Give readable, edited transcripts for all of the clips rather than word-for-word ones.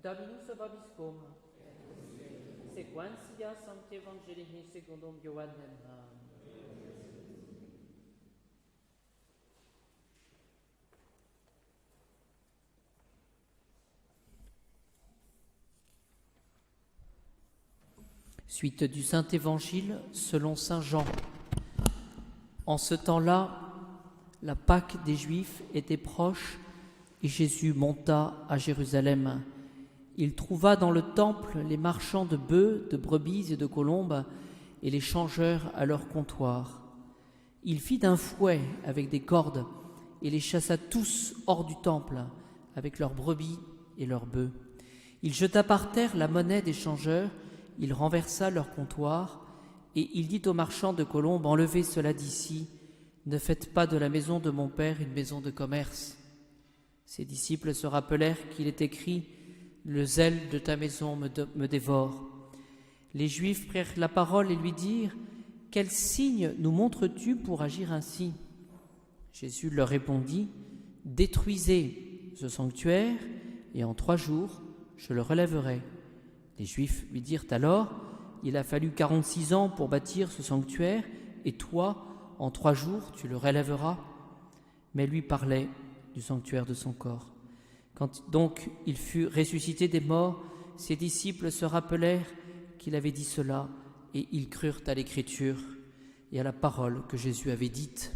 Dominus vobiscum. Sequentia Sancti Evangelii secundum Ioannem. Suite du Saint-Évangile selon saint Jean. En ce temps-là, la Pâque des Juifs était proche et Jésus monta à Jérusalem. Il trouva dans le temple les marchands de bœufs, de brebis et de colombes et les changeurs à leur comptoir. Il fit d'un fouet avec des cordes et les chassa tous hors du temple avec leurs brebis et leurs bœufs. Il jeta par terre la monnaie des changeurs, il renversa leur comptoir et il dit aux marchands de colombes, « Enlevez cela d'ici, ne faites pas de la maison de mon Père une maison de commerce. » Ses disciples se rappelèrent qu'il est écrit « Le zèle de ta maison me dévore. » Les Juifs prirent la parole et lui dirent « Quel signe nous montres-tu pour agir ainsi ?» Jésus leur répondit « Détruisez ce sanctuaire et en 3 jours je le relèverai. » Les Juifs lui dirent alors « Il a fallu 46 ans pour bâtir ce sanctuaire, et toi, en 3 jours, tu le relèveras ?» Mais lui parlait du sanctuaire de son corps. Quand donc il fut ressuscité des morts, ses disciples se rappelèrent qu'il avait dit cela, et ils crurent à l'Écriture et à la parole que Jésus avait dite.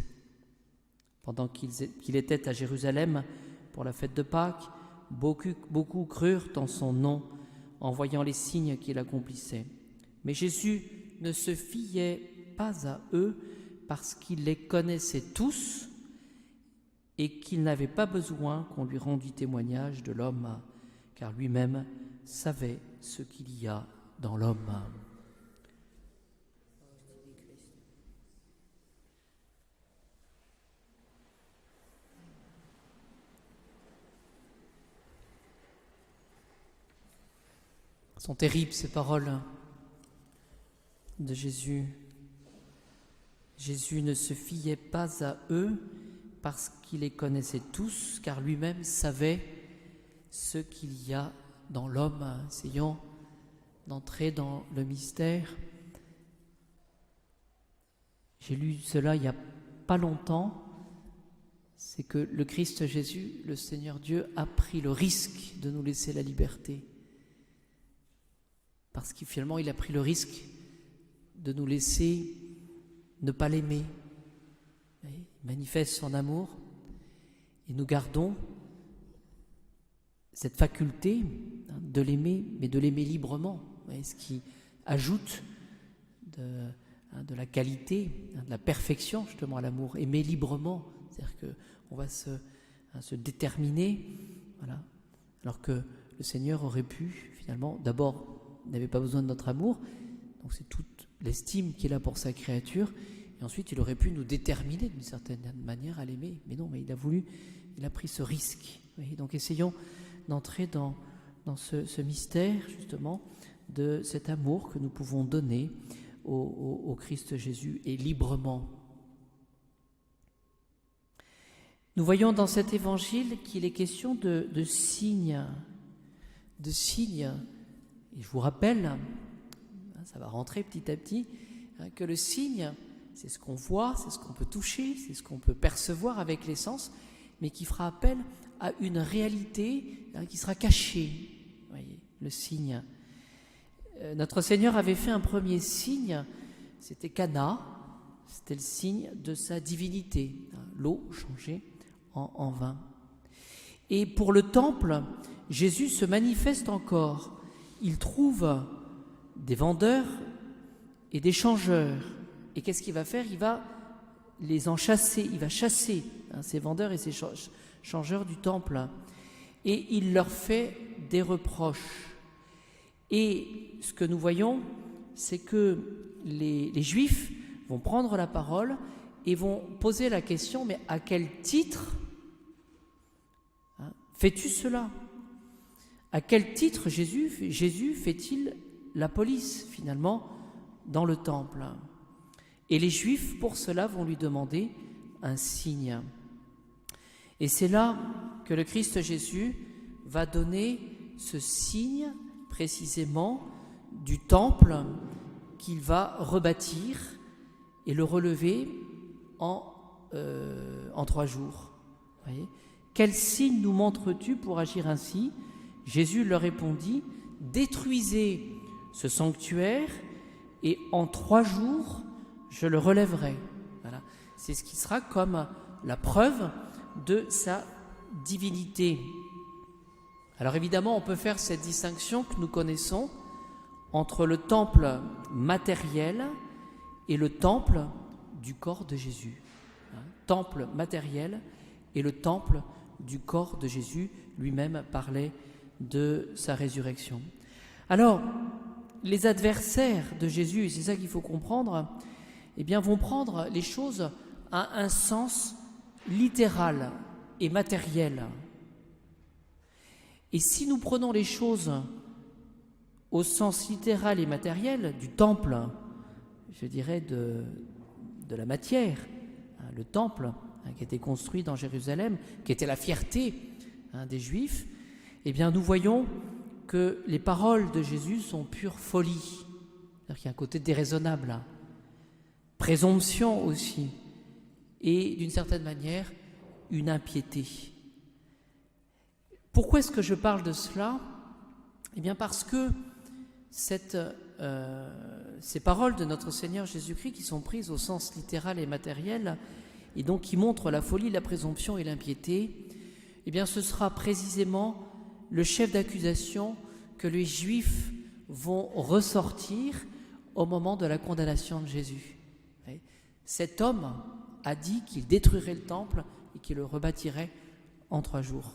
Pendant qu'il était à Jérusalem pour la fête de Pâques, beaucoup crurent en son nom, en voyant les signes qu'il accomplissait. Mais Jésus ne se fiait pas à eux parce qu'il les connaissait tous et qu'il n'avait pas besoin qu'on lui rendît témoignage de l'homme, car lui-même savait ce qu'il y a dans l'homme. Sont terribles ces paroles de Jésus. Jésus ne se fiait pas à eux parce qu'il les connaissait tous, car lui-même savait ce qu'il y a dans l'homme. Essayons d'entrer dans le mystère. J'ai lu cela il n'y a pas longtemps. C'est que le Christ Jésus, le Seigneur Dieu, a pris le risque de nous laisser la liberté. Parce que finalement, il a pris le risque de nous laisser ne pas l'aimer. Il manifeste son amour et nous gardons cette faculté de l'aimer, mais de l'aimer librement. Ce qui ajoute de la qualité, de la perfection justement à l'amour. Aimer librement, c'est-à-dire qu'on va se déterminer, voilà. Alors que le Seigneur aurait pu finalement d'abord n'avait pas besoin de notre amour, donc c'est toute l'estime qu'il a pour sa créature, et ensuite il aurait pu nous déterminer d'une certaine manière à l'aimer, mais non, mais il a pris ce risque. Et donc essayons d'entrer dans ce mystère justement de cet amour que nous pouvons donner au Christ Jésus et librement. Nous voyons dans cet évangile qu'il est question de signes, et je vous rappelle, ça va rentrer petit à petit, que le signe, c'est ce qu'on voit, c'est ce qu'on peut toucher, c'est ce qu'on peut percevoir avec les sens, mais qui fera appel à une réalité qui sera cachée. Vous voyez, le signe. Notre Seigneur avait fait un premier signe, c'était Cana, c'était le signe de sa divinité, l'eau changée en vin. Et pour le temple, Jésus se manifeste encore. Il trouve des vendeurs et des changeurs. Et qu'est-ce qu'il va faire ? Il va les en chasser. Il va chasser ces vendeurs et ces changeurs du temple. Et il leur fait des reproches. Et ce que nous voyons, c'est que les Juifs vont prendre la parole et vont poser la question, mais à quel titre fais-tu cela ? À quel titre Jésus fait-il la police, finalement, dans le temple ? Et les Juifs, pour cela, vont lui demander un signe. Et c'est là que le Christ Jésus va donner ce signe précisément du temple qu'il va rebâtir et le relever en 3 jours. Voyez ? Quel signe nous montres-tu pour agir ainsi ? Jésus leur répondit, détruisez ce sanctuaire et en 3 jours je le relèverai. Voilà. C'est ce qui sera comme la preuve de sa divinité. Alors évidemment, on peut faire cette distinction que nous connaissons entre le temple matériel et le temple du corps de Jésus. Temple matériel et le temple du corps de Jésus, lui-même parlait de sa résurrection. Alors, les adversaires de Jésus, et c'est ça qu'il faut comprendre, eh bien, vont prendre les choses à un sens littéral et matériel. Et si nous prenons les choses au sens littéral et matériel du temple, je dirais de la matière, le temple qui était construit dans Jérusalem, qui était la fierté des Juifs, eh bien nous voyons que les paroles de Jésus sont pure folie. C'est-à-dire qu'il y a un côté déraisonnable, présomption aussi, et d'une certaine manière, une impiété. Pourquoi est-ce que je parle de cela ? Eh bien parce que ces paroles de notre Seigneur Jésus-Christ, qui sont prises au sens littéral et matériel, et donc qui montrent la folie, la présomption et l'impiété, eh bien ce sera précisément le chef d'accusation que les Juifs vont ressortir au moment de la condamnation de Jésus. Cet homme a dit qu'il détruirait le temple et qu'il le rebâtirait en 3 jours.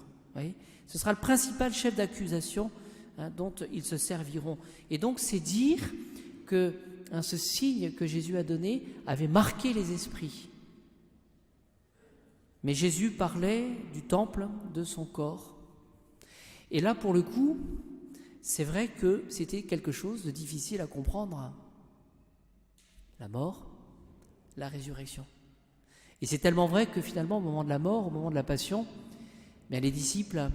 Ce sera le principal chef d'accusation dont ils se serviront. Et donc c'est dire que ce signe que Jésus a donné avait marqué les esprits. Mais Jésus parlait du temple de son corps. Et là, pour le coup, c'est vrai que c'était quelque chose de difficile à comprendre. La mort, la résurrection. Et c'est tellement vrai que finalement, au moment de la mort, au moment de la passion, bien, les disciples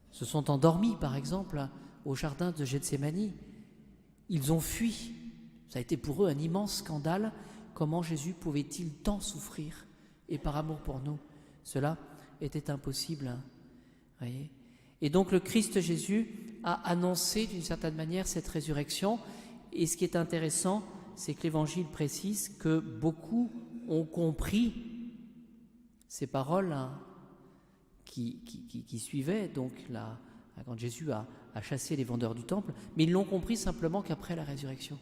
se sont endormis, par exemple, au jardin de Gethsémani. Ils ont fui. Ça a été pour eux un immense scandale. Comment Jésus pouvait-il tant souffrir ? Et par amour pour nous, cela était impossible. Voyez ? Et donc le Christ Jésus a annoncé d'une certaine manière cette résurrection. Et ce qui est intéressant, c'est que l'Évangile précise que beaucoup ont compris ces paroles qui suivaient donc quand Jésus a chassé les vendeurs du temple, mais ils l'ont compris simplement qu'après la résurrection.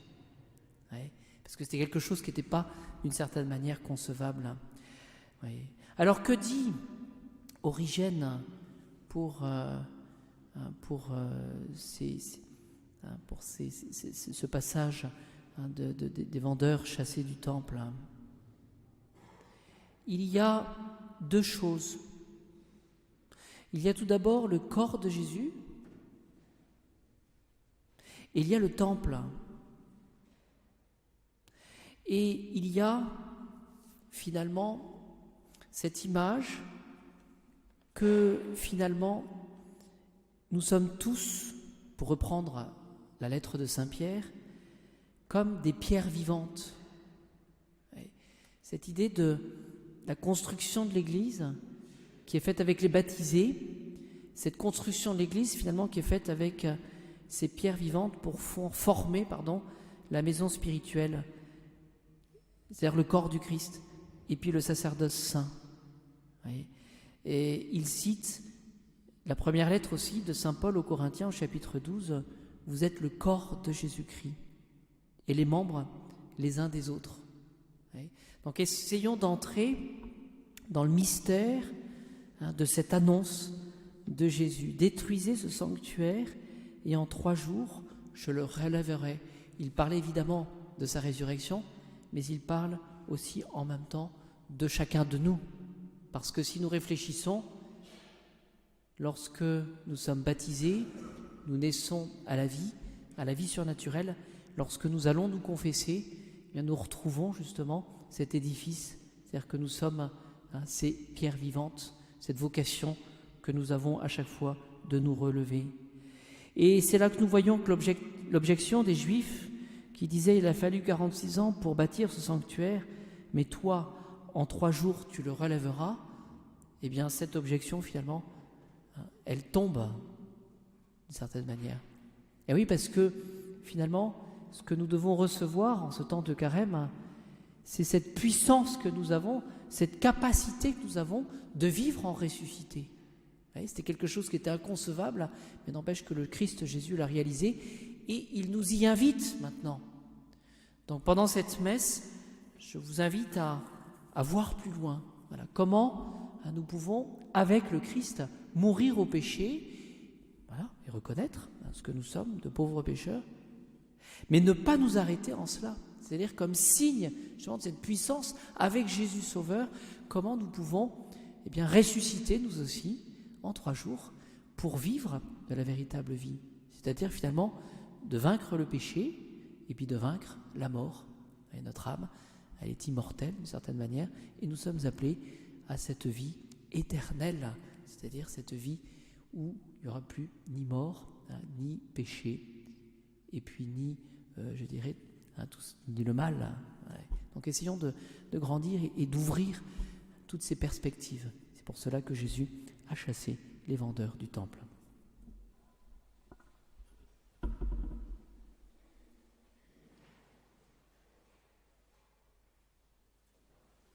Ouais, parce que c'était quelque chose qui n'était pas d'une certaine manière concevable. Ouais. Alors que dit Origène pour ce passage des vendeurs chassés du temple? Il y a 2 choses. Il y a tout d'abord le corps de Jésus et il y a le temple. Et il y a finalement cette image que finalement nous sommes tous, pour reprendre la lettre de Saint Pierre, comme des pierres vivantes. Cette idée de la construction de l'Église qui est faite avec les baptisés, cette construction de l'Église finalement qui est faite avec ces pierres vivantes pour former la maison spirituelle, c'est-à-dire le corps du Christ, et puis le sacerdoce saint. Et il cite la première lettre aussi de saint Paul aux Corinthiens au chapitre 12, « Vous êtes le corps de Jésus-Christ et les membres les uns des autres ». Donc essayons d'entrer dans le mystère de cette annonce de Jésus. Détruisez ce sanctuaire et en 3 jours, je le relèverai. Il parle évidemment de sa résurrection, mais il parle aussi en même temps de chacun de nous. Parce que si nous réfléchissons, lorsque nous sommes baptisés, nous naissons à la vie surnaturelle. Lorsque nous allons nous confesser, eh bien nous retrouvons justement cet édifice, c'est-à-dire que nous sommes ces pierres vivantes, cette vocation que nous avons à chaque fois de nous relever. Et c'est là que nous voyons que l'objection des Juifs qui disaient « il a fallu 46 ans pour bâtir ce sanctuaire, mais toi, en 3 jours, tu le relèveras », eh bien cette objection finalement, elle tombe d'une certaine manière. Et oui, parce que finalement, ce que nous devons recevoir en ce temps de carême, c'est cette puissance que nous avons, cette capacité que nous avons de vivre en ressuscité. C'était quelque chose qui était inconcevable, mais n'empêche que le Christ Jésus l'a réalisé et il nous y invite maintenant. Donc pendant cette messe, je vous invite à voir plus loin. Voilà, comment nous pouvons, avec le Christ, mourir au péché, voilà, et reconnaître ce que nous sommes, de pauvres pécheurs, mais ne pas nous arrêter en cela. C'est-à-dire comme signe justement de cette puissance avec Jésus Sauveur, comment nous pouvons ressusciter nous aussi en 3 jours pour vivre de la véritable vie. C'est-à-dire finalement de vaincre le péché et puis de vaincre la mort. Et notre âme, elle est immortelle d'une certaine manière et nous sommes appelés à cette vie éternelle, c'est-à-dire cette vie où il n'y aura plus ni mort, ni péché et puis ni, ni le mal. Donc essayons de grandir et d'ouvrir toutes ces perspectives. C'est pour cela que Jésus a chassé les vendeurs du temple.